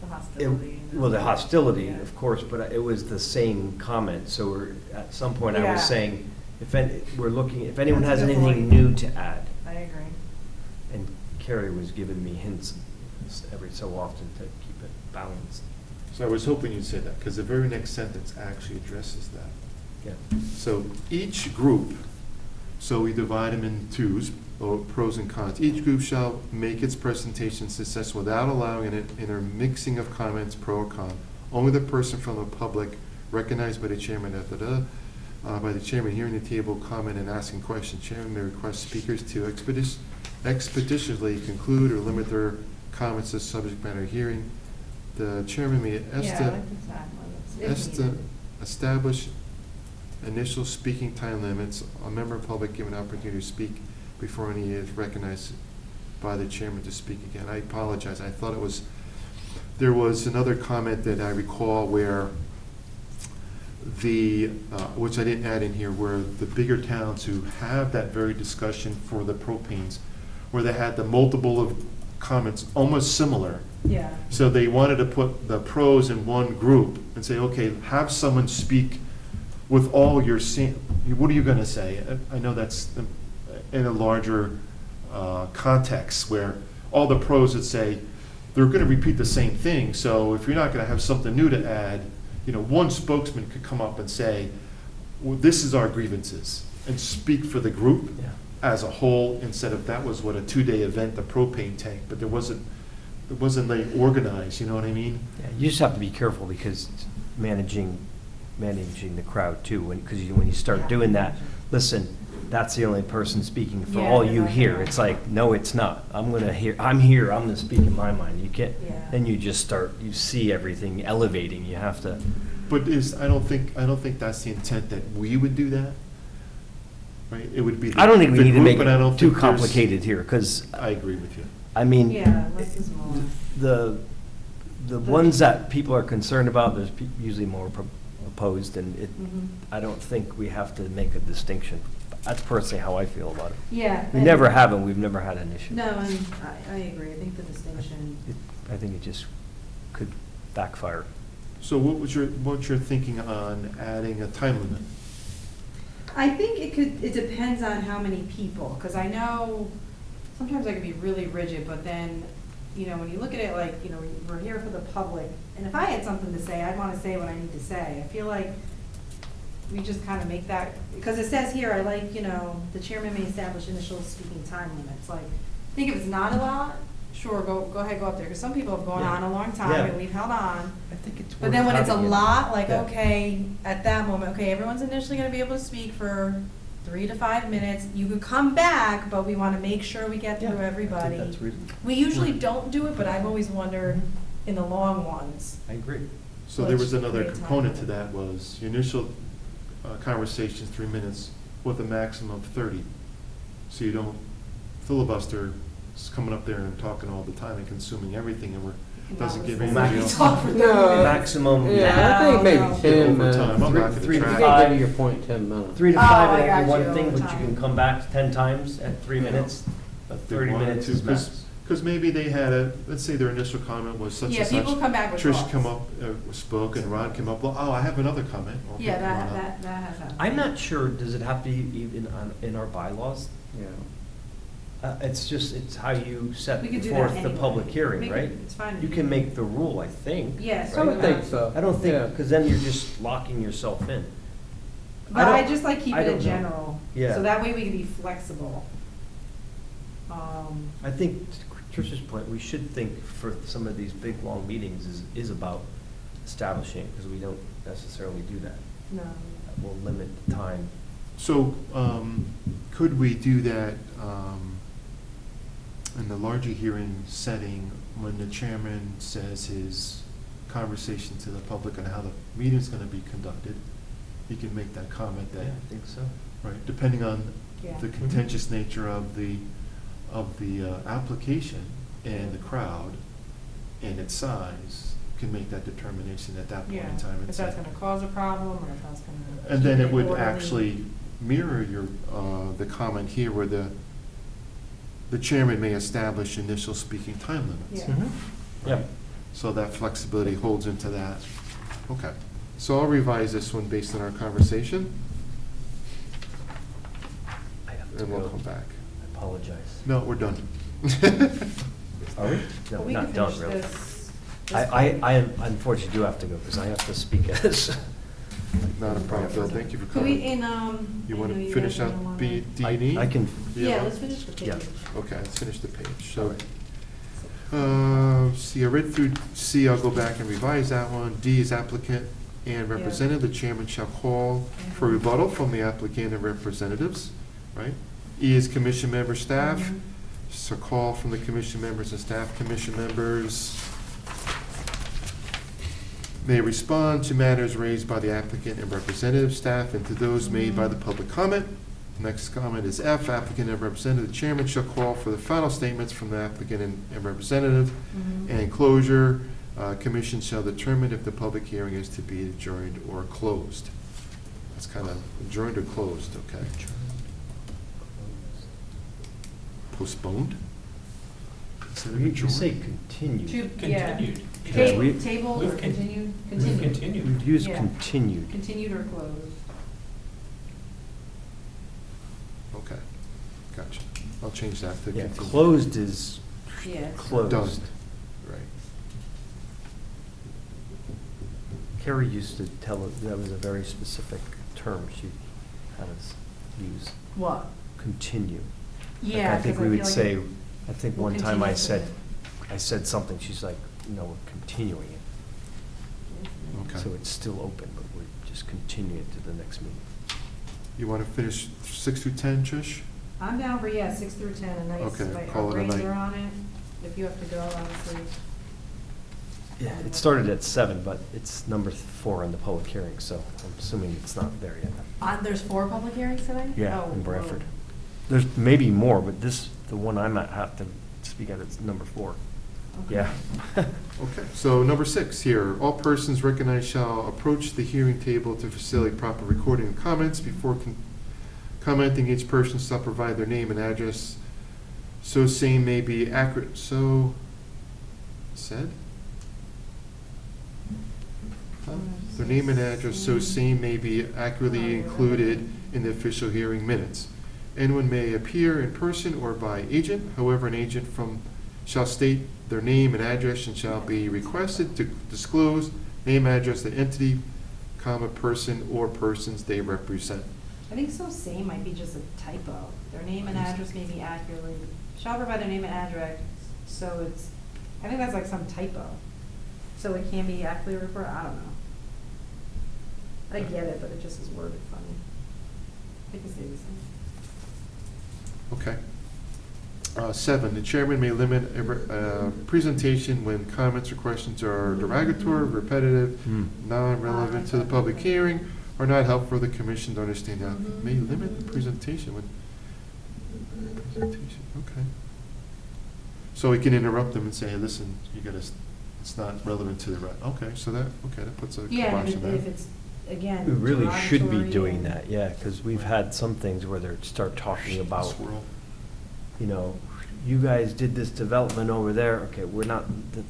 The hostility. Well, the hostility, Yeah. of course, but it was the same comment, so we're, at some point I Yeah. was saying, if if anyone That's has a good anything point. new to add, I agree. and Carrie was giving me hints every so often to keep it balanced. So I was hoping you'd say that, because the very next sentence actually addresses that. Yeah. So each group, so we divide them in twos, or pros and cons. Each group shall make its presentation successful without allowing an intermixing of comments, pro or con. Only the person from the public recognized by the chairman by the chairman hearing the table comment and asking questions. Chairman may request speakers to expeditiously conclude or limit their comments to subject matter hearing. The chairman may Yeah, I like the time limits. If needed. establish initial speaking time limits. A member of the public given an opportunity to speak before any is recognized by the chairman to speak again. I apologize. I thought there was another comment that I recall where which I didn't add in here, where the bigger towns who have that very discussion for the propanes, where they had the multiple of comments almost similar. Yeah. So they wanted to put the pros in one group and say, okay, have someone speak with all your, what are you gonna say? I know that's in a larger context where all the pros would say, they're gonna repeat the same thing, so if you're not gonna have something new to add, one spokesman could come up and say, well, this is our grievances, and speak for the group Yeah. as a whole, instead of, that was what, a 2-day event, the propane tank, but it wasn't like organized, you know what I mean? Yeah, you just have to be careful because managing the crowd too, because when you start doing that, listen, that's the only person speaking for Yeah, all you right. hear. It's like, no, it's not. I'm here, I'm gonna speak in my mind. You can't, Yeah. then you see everything elevating. You have to. But I don't think that's the intent, that we would do that, right? It would be I don't think we the need to group, make but I don't it too think there's- complicated here, because, I agree with you. I mean. Yeah, less is more. The ones that people are concerned about, there's usually more opposed, and Mhm. I don't think we have to make a distinction. That's personally how I feel about it. Yeah. We and- never have, and we've never had an issue. No, and I agree. I think the distinction. I think it just could backfire. So what's your thinking on adding a time limit? I think it depends on how many people, because I know sometimes I can be really rigid, but then, when you look at it like, we're here for the public, and if I had something to say, I'd want to say what I need to say. I feel like we just kind of make that, because it says here, I like, the chairman may establish initial speaking time limits. Like, I think if it's not a lot, sure, go ahead, go up there, because some people have gone Yeah. on a long time, Yeah. and we've held on. I think it's. But then when it's a lot, like, Yeah. okay, at that moment, okay, everyone's initially gonna be able to speak for 3 to 5 minutes. You could come back, but we wanna make sure we get through everybody. That's reasonable. We usually don't do it, but I've always wondered in the long ones. I agree. So there was Let's another create time component to limit. that, was your initial conversation, 3 minutes, with a maximum of 30. So you don't filibuster coming up there and talking all the time and consuming everything, and doesn't give Well, anybody we else. talk for 30 No. minutes. Maximum. Yeah, I think maybe No, no. 10 minutes. Overtime, I'm not gonna Three to You track. can give you your point 10 minutes. 3 to Oh, 5 I and every got one you, thing, but you overtime. can come back 10 times at 3 minutes. But They 30 wanted minutes to, is max. Because maybe they had let's say their initial comment was such Yeah, and such. people come back with Trish thoughts. come up, spoke, and Ron came up, well, I have another comment. Okay, Yeah, come on up. that has happened. I'm not sure, does it have to be even in our bylaws? Yeah. It's how you set We could do that forth the anyway. public hearing, Make it- right? it's fine if You you can do. make the rule, I think. Yes. I would think so. I don't think, Yeah. because then you're just locking yourself in. But I don't- just like keep I it don't in know. general. Yeah. So that way we can be flexible. I think, to Trish's point, we should think for some of these big, long meetings is about establishing, because we don't necessarily do that. No. That will limit the time. So, could we do that in the larger hearing setting, when the chairman says his conversation to the public on how the meeting's gonna be conducted? He can make that comment that, I think so. right, depending on Yeah. the contentious nature of the application and the crowd and its size, can make that determination at that point Yeah, in time. and if say- that's gonna cause a problem, or if that's gonna. And then keep it would orderly. actually mirror the comment here where the chairman may establish initial speaking time limits. Yeah. Yeah. So that flexibility holds into that. Okay. So I'll revise this one based on our conversation, I have to and we'll go. come back. I apologize. No, we're done. Are we? No, But we not can done, finish really. this I unfortunately do have to go, because I have to speak as. Not a problem, Bill, thank you for Could we, coming. You want I know to finish guys up wanna- B, D, and E? I can, Yeah, let's finish the page. Yeah. Okay, let's finish the page. All So, right. see, I read through C, I'll go back and revise that one. D is applicant and Yeah. representative. The chairman shall call for Mhm. rebuttal from the applicant and representatives, right? E is commission member staff. Mhm. So call from the commission members and staff. Commission members may respond to matters raised by the applicant and representative staff and to those made by the public comment. Next comment is F, applicant and representative. The chairman shall call for the final statements from the applicant and representative. Mhm. And closure, commission shall determine if the public hearing is to be adjourned or closed. That's kind of adjourned or closed, okay. Postponed? Instead of You say adjourned? continued. Yeah. Continued. Yeah, we- Tabled or We've con- continued? We've continued. We've used Yeah. continued. Continued or closed? Okay, gotcha. I'll change that to Yeah, continue. closed is Yeah. closed. Done, right. Carrie used to tell us, that was a very specific term she had us use, What? continue. Like, Yeah. I think 'cause we feel would like say, it- I think we'll one time I continue said, I said something, she's like, no, we're continuing it. Okay. So it's still open, but we're just continuing it to the next meeting. You want to finish 6 through 10, Trish? I'm down for, yeah, 6 through 10, a nice, Okay, like, call it a night. razor on it, if you have to go, obviously. Yeah, it started at 7, but it's number 4 in the public hearing, so I'm assuming it's not there yet. There's 4 public hearings today? Yeah, Oh, in whoa. Bradford. There's maybe more, but this, the one I'm at, have to speak at, it's number 4. Okay. Yeah. Okay, so number 6 here, all persons recognized shall approach the hearing table to facilitate proper recording of comments. Before commenting, each person shall provide their name and address, so same may be accurate, so said? Huh? Their name and address, so same may be accurately included in the official hearing minutes. Anyone may appear in person or by agent, however, an agent shall state their name and address and shall be requested to disclose name, address, the entity, comma, person or persons they represent. I think so same might be just a typo. Their name and address may be accurately, shall provide their name and address, so it's, I think that's like some typo. So it can be accurately reported, I don't know. I get it, but it just is worded funny. I can say the same. Okay. 7, the chairman may limit a presentation when comments or questions are derogatory, repetitive, Hmm. non-relevant to the public hearing, or not helpful for the commission to understand that. May limit the presentation when, presentation, okay. So we can interrupt them and say, listen, you gotta, it's not relevant to the, okay, so that puts a Yeah, kibosh and on if that. it's, again. We really should be derogatory doing and- that, yeah, because we've had some things where they start talking about, Swirl. you know, you guys did this development over there, okay, we're not,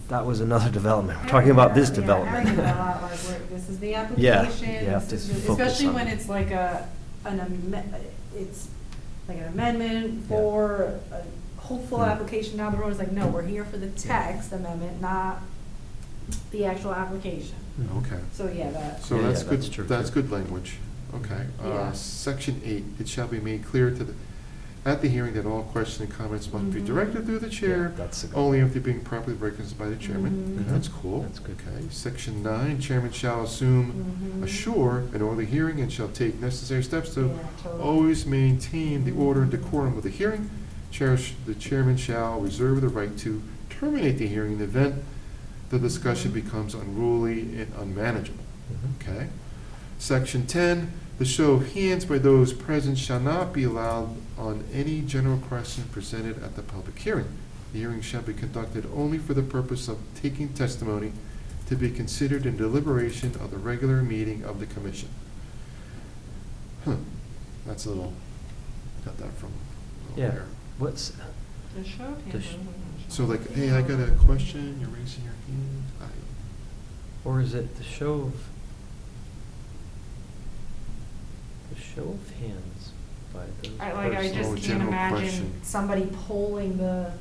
that was another development, we're talking about this Yeah, development. I think a lot, like, this is the Yeah, application. you have this to is the- focus Especially on when it. it's like it's like an amendment Yeah. for a hopeful Mm. application down the road. It's like, no, we're here for the text amendment, not the actual application. Okay. So, yeah, that. So Yeah, that's yeah, good, that's true, that's too. good language, okay. Yeah. Section 8, it shall be made clear at the hearing that all questions and comments must be Mhm. directed through the chair, Yeah, that's a good only one. if they're being properly recognized by the chairman. Mhm. That's cool. That's good. Okay. Section 9, chairman shall Mhm. assure an orderly hearing and shall take necessary steps to Yeah, totally. always maintain the order and decorum of the hearing. The chairman shall reserve the right to terminate the hearing in the event the discussion Mhm. becomes unruly and unmanageable. Mhm. Okay. Section 10, the show of hands by those present shall not be allowed on any general question presented at the public hearing. The hearing shall be conducted only for the purpose of taking testimony to be considered in deliberation of the regular meeting of the commission. That's a little, got that from Yeah, there. what's, The show of The hands, sh- I'm not So like, hey, I got a question, you're raising your hand. Or is it the show of hands by the I person? Oh, just can't general imagine question. somebody polling the,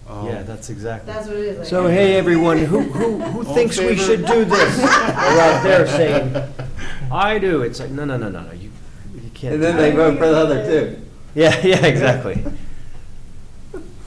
Oh. Yeah, that's exactly. that's what it is. like- So, hey, everyone, who All in thinks we favor? should do this? They're out there saying, I do. It's like, no, you can't. And do then they that. vote for the other two. Yeah, exactly.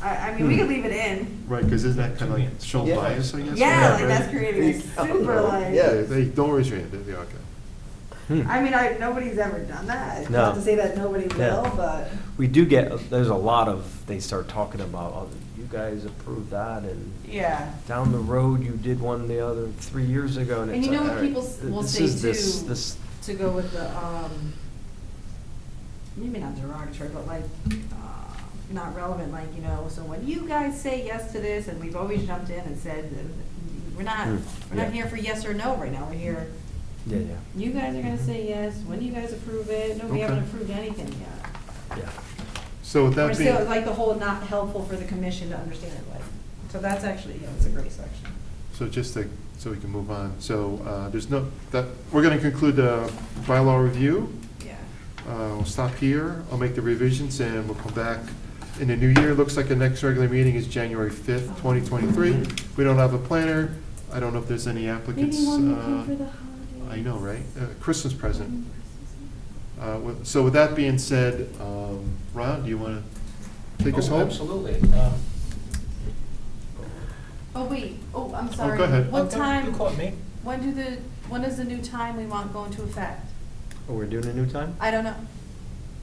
I mean, we could leave it in. Right, because isn't that kind of like show Yeah. bias, I guess? Yeah, right? like that's creating a super like. Yeah. They don't raise your hand, yeah, okay. I mean, nobody's ever done that. No. Not to say that nobody Yeah. will, but. We do get, there's a lot of, they start talking about, oh, you guys approved that, and Yeah. down the road, you did one the other 3 years ago, and And it's you know like, what all right, people will this say is this- too? This, To go with the, maybe not derogatory, but like, not relevant, like, you know, so when you guys say yes to this, and we've always jumped in and said, we're not yeah. here for yes or no right now, we're here, yeah, you guys are gonna say yes, when you guys approve it, no, we haven't Okay. approved anything yet. yeah. So with Or that still, being, like the whole not helpful for the commission to understand it, like, so that's actually, it's a great section. so just to, so we can move on, so there's no, that, we're going to conclude the bylaw review. Yeah. We'll stop here, I'll make the revisions, and we'll come back in the new year. Looks like the next regular meeting is January 5th, 2023. We don't have a planner, I don't know if there's any applicants. Maybe one will come for the holidays. I know, right? Christmas present. So with that being said, Ron, do you want to take us Oh, home? Absolutely. Oh, wait, I'm sorry. go ahead. What You time, caught me. when does the new time we want go into effect? Oh, we're doing a new time? I don't know.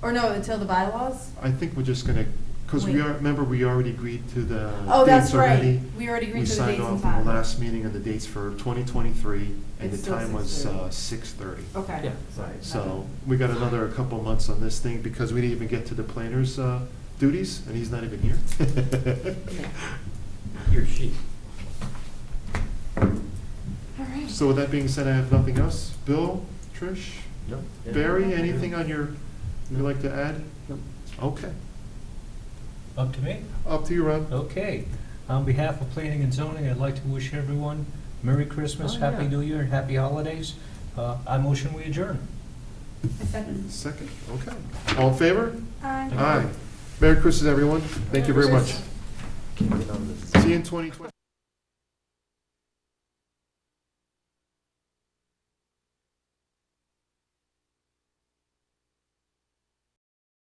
Or no, until the bylaws? I think we're just going to, because we Wait. are, remember, we already agreed to the Oh, that's dates already. right. We already agreed We to the signed dates and off on times. the last meeting on the dates for 2023, and It's the still time was 6:30. 6:30. Okay. Yeah. Sorry. So we got another couple months on this thing, because we didn't even get to the planner's duties, and he's not even here. He or she. All right. So with that being said, I have nothing else. Bill, Trish, No? Yeah. Barry, anything on your, you'd like to add? Nope. Okay. Up to me? Up to you, Ron. Okay. On behalf of Planning and Zoning, I'd like to wish everyone Merry Christmas, Oh, Happy yeah. New Year, and Happy Holidays. I motion we adjourn. A second. Second, okay. All in favor? Aye. Aye. Merry Christmas, everyone. Thank you very much. Can't get on this. See you in 2020.